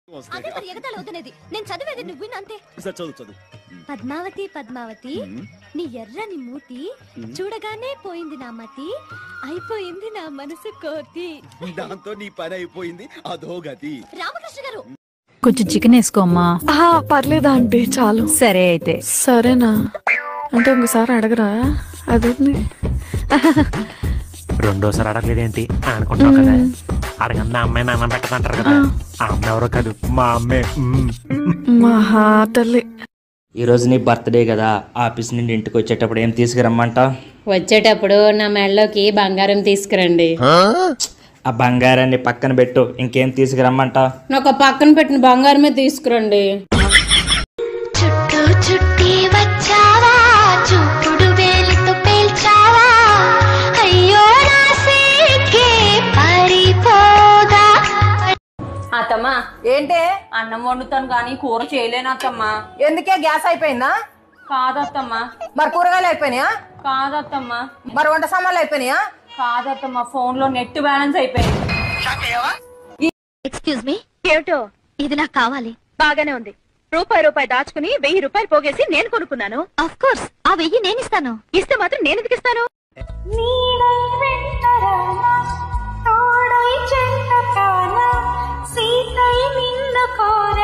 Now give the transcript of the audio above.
అదే మరి ఎగతాళి వద్దనేది. నేను చదివేది నువ్వు విను అంతే. చదువు. పద్మావతి పద్మావతి నీ ఎర్రని మూతి చూడగానే పోయింది నా మతి, అయిపోయింది నా మనసు కోతి. దాంతో నీ పని అయిపోయింది, అదో గతి. రామకృష్ణ గారు కొంచెం చికెన్ వేసుకోమ్మా. పర్లేదా అంటే చాలు. సరే అయితే. సరేనా అంటే ఇంకోసారి అడగరా? అది రెండోసారి అడగలేదేంటి అనుకుంటున్నావు కదా. అడగందా అమ్మాయి నాన్న పెట్టదంటారు కదా, ఆ అమ్మాయి ఎవరో కాదు మా అమ్మే. మహా తల్లి. ఈరోజు నీ బర్త్డే కదా, ఆఫీస్ నుండి ఇంటికి వచ్చేటప్పుడు ఏం తీసుకురమ్మంట? వచ్చేటప్పుడు నా మెడలోకి బంగారం తీసుకురండి. ఆ బంగారాన్ని పక్కన పెట్టు, ఇంకేం తీసుకురమ్మంట? నాకు పక్కన పెట్టిన బంగారమే తీసుకురండి. చుట్టూ చుట్టి వచ్చావా, చూపుడు వేలితో పేల్చావా, అయ్యో నా సిగ్గే పరిపోదా. అత్తమ్మా ఏంటే? అన్నం వండుతాను కానీ కూర చేయలేను అత్తమ్మా. ఎందుకే? గ్యాస్ అయిపోయిందా? కాదత్తమ్మా. మరి కూరగాయలు అయిపోయినాయా? కాదత్తమ్మా. మరి వంట సామాన్లు అయిపోయినాయా? కాదత్తమ్మా, ఫోన్ లో నెట్ బ్యాలెన్స్ అయిపోయింది. ఎక్స్క్యూజ్ మీ, ఏమిటో ఇది నాకు కావాలి. బాగానే ఉంది. రూపాయి దాచుకుని 1000 రూపాయలు పోగేసి నేను కొనుక్కున్నాను. ఆఫ్ కోర్స్ ఆ 1000 నేను ఇస్తాను. ఇస్తే మాత్రం నేను ఎందుకు ఇస్తాను? తోడై చెంత కాన సీతై నిన్ను కోర